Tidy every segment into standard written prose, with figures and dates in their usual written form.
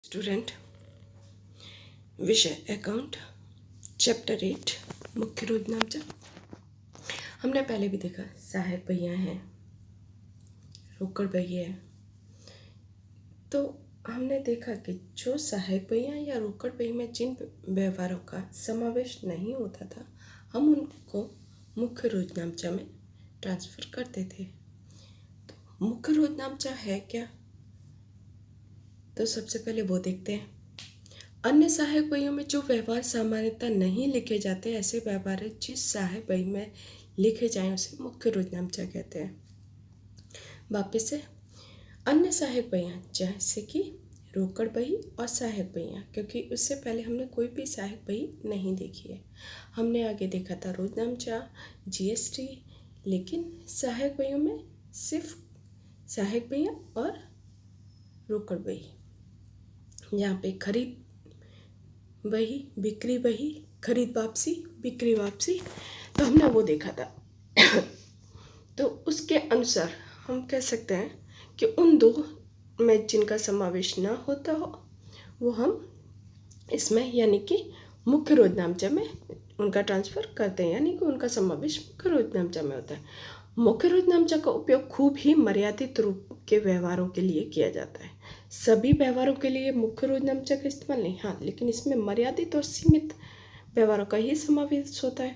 Student, विषय account, chapter 8 मुख्य रोजनामचा। हमने पहले भी देखा सहायक पहिया है, रोकड़ पहिया है। तो हमने देखा कि जो सहायक पहिया या रोकड़ पहिया में जिन व्यवहारों का समावेश नहीं होता था, हम उनको मुख्य रोजनामचा में ट्रांसफ़र करते थे। तो मुख्य रोजनामचा है क्या? तो सबसे पहले वो देखते हैं। अन्य सहायक पहियों में जो व्यवहार सामान्यतः नहीं लिखे जाते, ऐसे व्यवहार जिस सहायक पहिये में लिखे जाएं उसे मुख्य रोजनामचा कहते हैं। वापस से अन्य सहायक पहिया जैसे कि रोकड़ पहिया और सहायक पहिया, क्योंकि उससे पहले हमने कोई भी सहायक पहिया नहीं देखी है। हमने आगे देखा था रोजनामचा, जीएसटी, लेकिन सहायक पहियों में सिर्फ सहायक पहिया और रोकड़ पहिया। यहाँ पे खरीद बही, बिक्री बही, खरीद वापसी, बिक्री वापसी, तो हमने वो देखा था। तो उसके अनुसार हम कह सकते हैं कि उन दो में जिनका समावेश न होता हो वो हम इसमें यानी कि मुख्य रोजनामचा में उनका ट्रांसफ़र करते हैं, यानी कि उनका समावेश मुख्य रोजनामचा में होता है। मुख्य रोजनामचा का उपयोग खूब ही मर्यादित रूप के व्यवहारों के लिए किया जाता है। सभी व्यवहारों के लिए मुख्य रोजनामचा का इस्तेमाल नहीं, हाँ, लेकिन इसमें मर्यादित और सीमित व्यवहारों का ही समावेश होता है।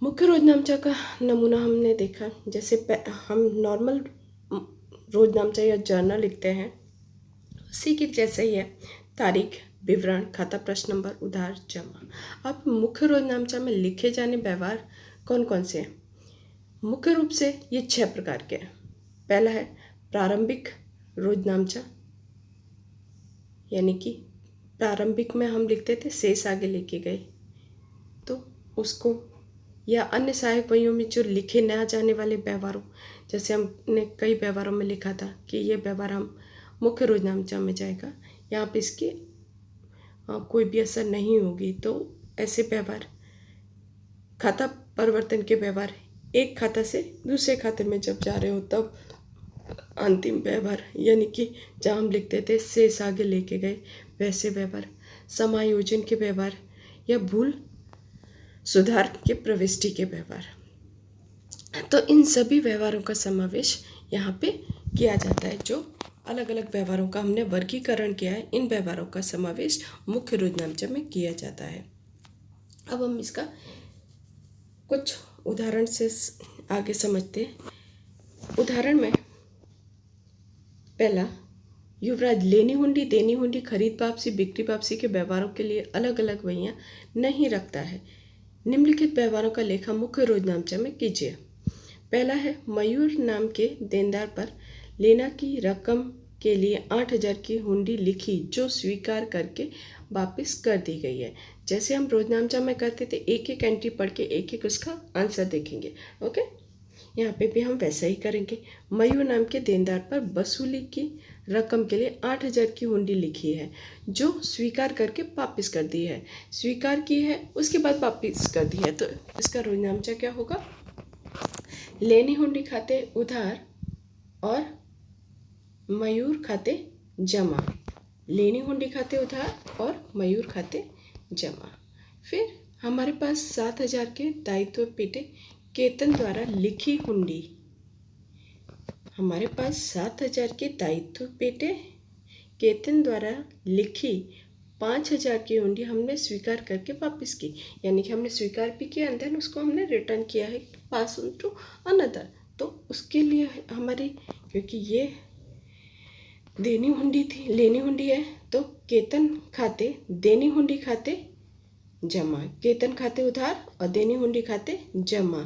मुख्य रोजनामचा का नमूना हमने देखा, जैसे हम नॉर्मल रोजनामचा या जर्नल लिखते हैं, उसी के जैसे ही है। तारीख, विवरण, खाता, प्रश्न नंबर, उधार, जमा। अब मुख्य रोजनामचा में लिखे जाने व्यवहार कौन कौन से हैं? मुख्य रूप से ये 6 प्रकार के हैं। पहला है प्रारंभिक रोजनामचा, यानी कि प्रारंभिक में हम लिखते थे शेष आगे लेके गए, तो उसको, या अन्य सहायक पहियों में जो लिखे न जाने वाले व्यवहारों, जैसे हमने कई व्यवहारों में लिखा था कि ये व्यवहार हम मुख्य रोजनामचा में जाएगा, यहाँ पे इसके कोई भी असर नहीं होगी, तो ऐसे व्यवहार, खाता परिवर्तन के व्यवहार, एक खाता से दूसरे खाते में जब जा रहे हो तब अंतिम व्यवहार, यानी कि जहाँ हम लिखते थे शेष आगे लेके गए, वैसे व्यवहार, समायोजन के व्यवहार या भूल सुधार के प्रविष्टि के व्यवहार। तो इन सभी व्यवहारों का समावेश यहाँ पे किया जाता है। जो अलग अलग व्यवहारों का हमने वर्गीकरण किया है, इन व्यवहारों का समावेश मुख्य रोजनामचा में किया जाता है। अब हम इसका कुछ उदाहरण से आगे समझते हैं। उदाहरण में पहला, युवराज लेनी हुंडी, देनी हुंडी, खरीद वापसी, बिक्री वापसी के व्यवहारों के लिए अलग अलग वहियां नहीं रखता है। निम्नलिखित व्यवहारों का लेखा मुख्य रोजनामचा में कीजिए। पहला है, मयूर नाम के देनदार पर लेना की रकम के लिए 8,000 की हुंडी लिखी, जो स्वीकार करके वापस कर दी गई है। जैसे हम रोजनामचा में करते थे, एक एक एंट्री पढ़ के एक एक उसका आंसर देखेंगे। ओके, यहाँ पे भी हम वैसा ही करेंगे। मयूर नाम के देनदार पर वसूली की रकम के लिए 8,000 की हुंडी लिखी है, जो स्वीकार करके वापस कर दी है। स्वीकार की है, उसके बाद वापस कर दी है, तो इसका रोजनामचा क्या होगा? लेनी हुंडी खाते उधार और मयूर खाते जमा। लेनी हुंडी खाते उधार और मयूर खाते जमा। फिर हमारे पास 7,000 के दायित्व पेटे केतन द्वारा लिखी हुंडी। हमारे पास 7,000 के दायित्व पेटे केतन द्वारा लिखी 5,000 की हुंडी हमने स्वीकार करके वापस की, यानी कि हमने स्वीकार भी किया एंड देन उसको हमने रिटर्न किया है, पास ऑन टू अनदर। तो उसके लिए हमारी, क्योंकि ये देनी हुंडी थी, लेनी हुंडी है, तो केतन खाते देनी हुंडी खाते जमा, केतन खाते उधार और देनी हुंडी खाते जमा।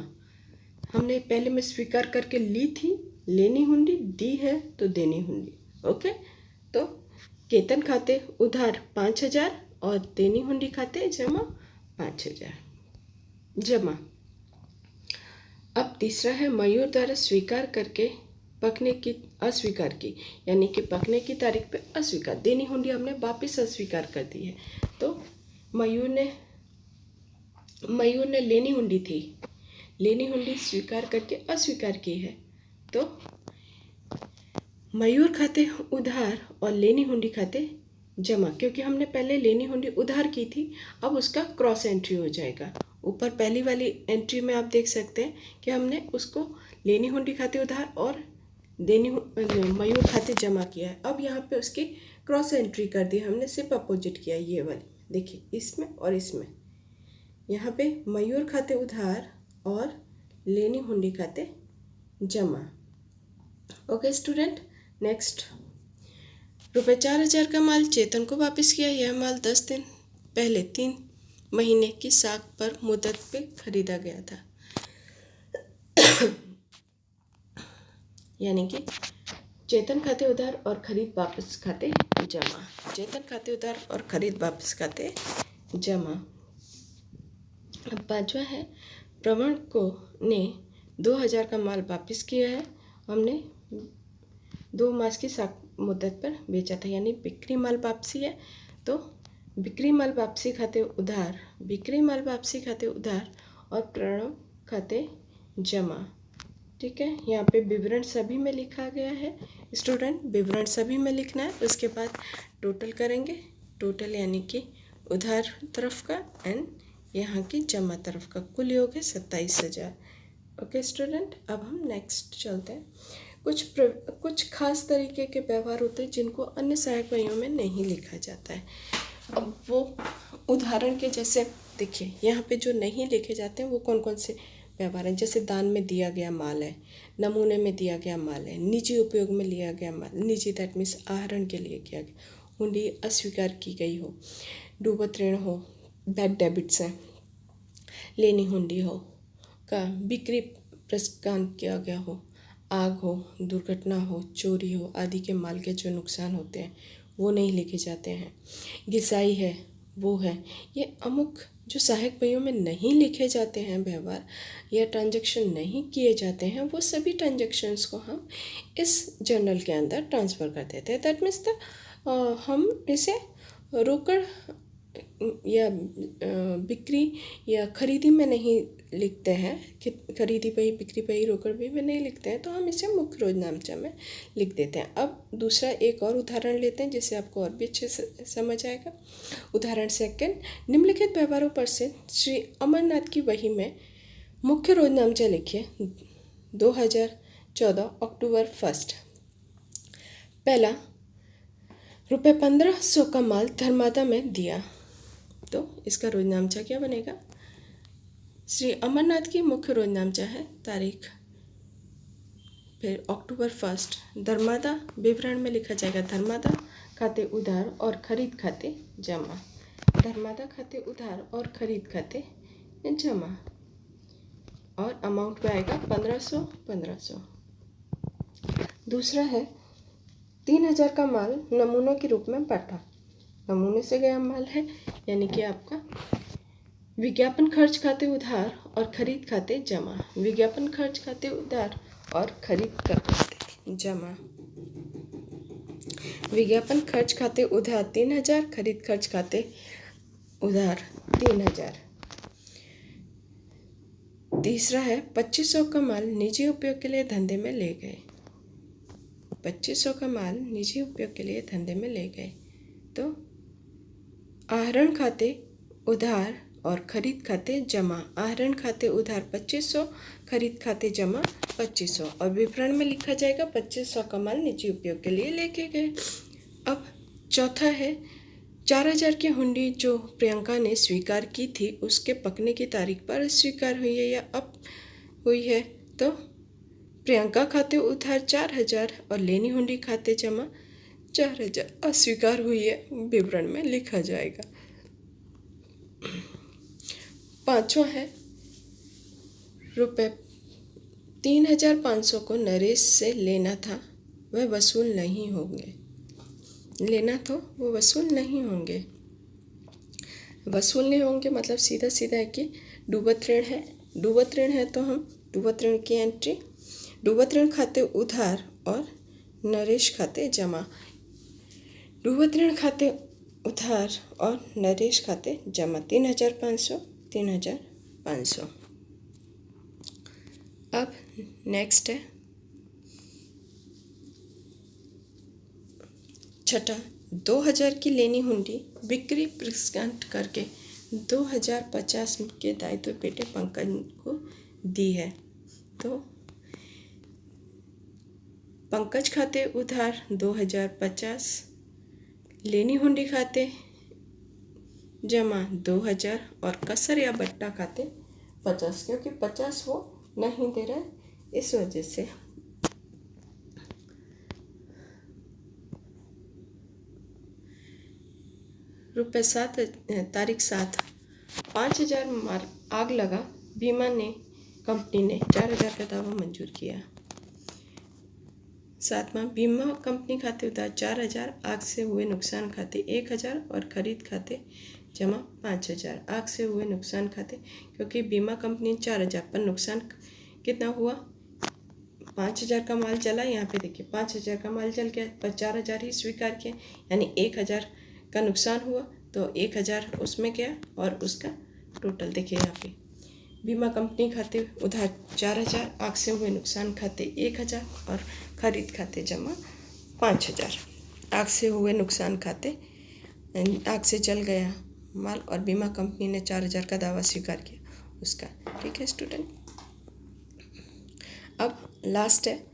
हमने पहले में स्वीकार करके ली थी लेनी हुंडी, दी है तो देनी हुंडी। ओके, तो केतन खाते उधार 5,000 और देनी हुंडी खाते जमा 5,000 जमा। अब तीसरा है, मयूर द्वारा स्वीकार करके पकने की अस्वीकार की, यानी कि पकने की तारीख पे अस्वीकार, देनी हुंडी हमने वापस अस्वीकार कर दी है। तो मयूर ने लेनी हुंडी थी, लेनी हुंडी स्वीकार करके अस्वीकार की है, तो मयूर खाते उधार और लेनी हुंडी खाते जमा, क्योंकि हमने पहले लेनी हुंडी उधार की थी, अब उसका क्रॉस एंट्री हो जाएगा। ऊपर पहली वाली एंट्री में आप देख सकते हैं कि हमने उसको लेनी हुंडी खाते उधार और मयूर खाते जमा किया है। अब यहाँ पे उसकी क्रॉस एंट्री कर दी हमने, सिर्फ अपोजिट किया है। ये वाली देखिए, इसमें और इसमें, यहाँ पे मयूर खाते उधार और लेनी हुंडी खाते जमा। ओके स्टूडेंट, नेक्स्ट, रुपये 4,000 का माल चेतन को वापस किया। यह माल 10 दिन पहले 3 महीने की साख पर मुद्दत पे खरीदा गया था। यानी कि चेतन खाते उधार और खरीद वापस खाते जमा। चेतन खाते उधार और खरीद वापस खाते जमा। अब पांचवा है, प्रवण को ने 2,000 का माल वापस किया है। हमने 2 मास की साख मुद्दत पर बेचा था, यानी बिक्री माल वापसी है। तो बिक्री माल वापसी खाते उधार, बिक्री माल वापसी खाते उधार और प्रणव खाते जमा। ठीक है, यहाँ पे विवरण सभी में लिखा गया है स्टूडेंट, विवरण सभी में लिखना है। उसके बाद टोटल करेंगे, टोटल यानी कि उधार तरफ का एंड यहाँ की जमा तरफ का कुल योग है 27,000। ओके स्टूडेंट, अब हम नेक्स्ट चलते हैं। कुछ खास तरीके के व्यवहार होते हैं जिनको अन्य सहायक वहियों में नहीं लिखा जाता है। अब वो उदाहरण के जैसे देखिए, यहाँ पे जो नहीं लिखे जाते हैं वो कौन कौन से व्यवहार हैं। जैसे दान में दिया गया माल है, नमूने में दिया गया माल है, निजी उपयोग में लिया गया माल, निजी दैट मीन्स आहरण के लिए किया गया, हुंडी अस्वीकार की गई हो, डूबत ऋण हो, बैड डेबिट्स हैं, लेनी हुंडी हो, का बिक्री प्रस्तान किया गया हो, आग हो, दुर्घटना हो, चोरी हो आदि के माल के जो नुकसान होते हैं वो नहीं लिखे जाते हैं। घिसाई है, वो है, ये अमुक जो सहायक वहियों में नहीं लिखे जाते हैं व्यवहार या ट्रांजैक्शन नहीं किए जाते हैं, वो सभी ट्रांजैक्शंस को हम इस जर्नल के अंदर ट्रांसफ़र कर देते हैं। दैट मीन्स हम इसे रोकड़ या बिक्री या खरीदी में नहीं लिखते हैं, खरीदी पई, बिक्री पई, रोकड़ पई में नहीं लिखते हैं, तो हम इसे मुख्य रोजनामचा में लिख देते हैं। अब दूसरा एक और उदाहरण लेते हैं जिससे आपको और भी अच्छे से समझ आएगा। उदाहरण सेकंड, निम्नलिखित व्यवहारों पर से श्री अमरनाथ की वही में मुख्य रोजनामचा लिखिए 2014 अक्टूबर 1। पहला, रुपये 1,500 का माल धर्मादा में दिया, तो इसका रोजनामचा क्या बनेगा? श्री अमरनाथ की मुख्य रोजनामचा है तारीख, फिर अक्टूबर 1, धर्मादा विवरण में लिखा जाएगा धर्मादा खाते उधार और खरीद खाते जमा, धर्मादा खाते उधार और खरीद खाते जमा, और अमाउंट में आएगा 1,500। दूसरा है 3,000 का माल नमूनों के रूप में बांटा, नमूने से गया माल है, यानी कि आपका विज्ञापन खर्च खाते उधार और खरीद खाते जमा, विज्ञापन खर्च खाते उधार और खरीद खाते जमा। विज्ञापन खर्च खाते उधार 3,000, खरीद खर्च खाते उधार 3,000। तीसरा है 2,500 का माल निजी उपयोग के लिए धंधे में ले गए, 2,500 का माल निजी उपयोग के लिए धंधे में ले गए, तो आहरण खाते उधार और खरीद खाते जमा, आहरण खाते उधार 2,500, खरीद खाते जमा 2,500, और विवरण में लिखा जाएगा 2,500 का माल निजी उपयोग के लिए लेके गए। अब चौथा है 4,000 की हुंडी जो प्रियंका ने स्वीकार की थी उसके पकने की तारीख पर स्वीकार हुई है या अब हुई है, तो प्रियंका खाते उधार 4,000 और लेनी हुंडी खाते जमा 4,000 अस्वीकार हुई है, विवरण में लिखा जाएगा। पांचवा है रुपये 3,500 को नरेश से लेना था, वह वसूल नहीं होंगे, लेना तो वो वसूल नहीं होंगे, वसूल नहीं होंगे मतलब सीधा सीधा है कि डूबत ऋण है, डूबत ऋण है तो हम डूबत ऋण की एंट्री, डूबत ऋण खाते उधार और नरेश खाते जमा, डूबत ऋण खाते उधार और नरेश खाते जमा 3,500, 3,500। अब नेक्स्ट है छठा, 2000 की लेनी हुंडी बिक्री प्रिस्कांट करके 2050 के दायित्व बेटे पंकज को दी है। तो पंकज खाते उधार 2050, लेनी हुंडी खाते जमा 2000 और कसर या बट्टा खाते 50, क्योंकि 50 वो नहीं दे रहा है इस वजह से। तारीख 7, 5000 मार आग लगा, बीमा ने कंपनी ने 4000 का दावा मंजूर किया। 7वां, बीमा कंपनी खाते उधार 4000, आग से हुए नुकसान खाते 1000 और खरीद खाते जमा 5000। आग से हुए नुकसान खाते, क्योंकि बीमा कंपनी 4000 पर नुकसान कितना हुआ, 5000 का माल चला, यहाँ पे देखिए 5000 का माल चल गया पर 4000 ही स्वीकार किया, यानी 1000 का नुकसान हुआ तो 1000 उसमें गया और उसका टोटल देखिए यहाँ पे बीमा कंपनी खाते उधार 4000, आग से हुए नुकसान खाते 1000 और खरीद खाते जमा 5000। आग से हुए नुकसान खाते, आग से जल गया माल और बीमा कंपनी ने 4000 का दावा स्वीकार किया उसका। ठीक है स्टूडेंट, अब लास्ट है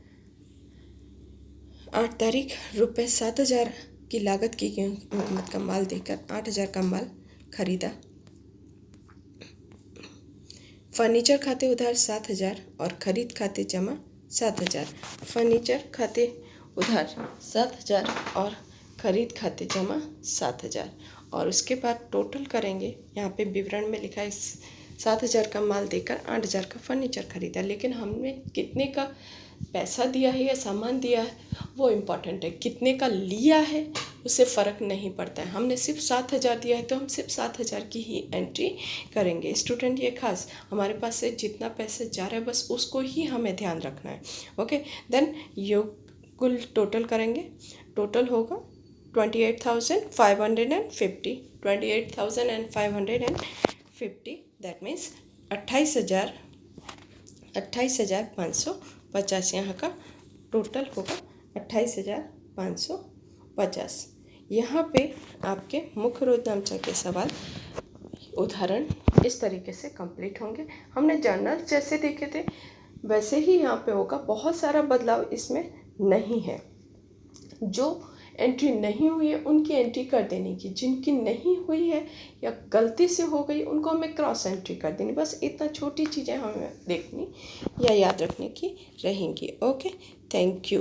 8 तारीख, ₹7000 की लागत की कीमत का माल देकर 8000 का माल खरीदा। फर्नीचर खाते उधार 7000 और खरीद खाते जमा 7000। फर्नीचर खाते उधार 7000 और खरीद खाते जमा 7000 और उसके बाद टोटल करेंगे। यहाँ पे विवरण में लिखा है 7000 का माल देकर 8000 का फर्नीचर खरीदा, लेकिन हमने कितने का पैसा दिया है या सामान दिया है वो इम्पॉर्टेंट है, कितने का लिया है उससे फ़र्क नहीं पड़ता है। हमने सिर्फ 7000 दिया है तो हम सिर्फ 7000 की ही एंट्री करेंगे। स्टूडेंट ये खास हमारे पास से जितना पैसे जा रहा है बस उसको ही हमें ध्यान रखना है। ओके, देन ये कुल टोटल करेंगे, टोटल होगा 28,550, 28,550, दैट मीन्स 28,550। यहाँ का टोटल होगा 28,550। यहाँ पे आपके मुख्य रोजनामचा के सवाल उदाहरण इस तरीके से कंप्लीट होंगे। हमने जर्नल जैसे देखे थे वैसे ही यहाँ पे होगा, बहुत सारा बदलाव इसमें नहीं है। जो एंट्री नहीं हुई है उनकी एंट्री कर देने की, जिनकी नहीं हुई है या गलती से हो गई उनको हमें क्रॉस एंट्री कर देनी। बस इतना छोटी चीज़ें हमें देखनी या याद रखने की रहेंगी। Okay, thank you.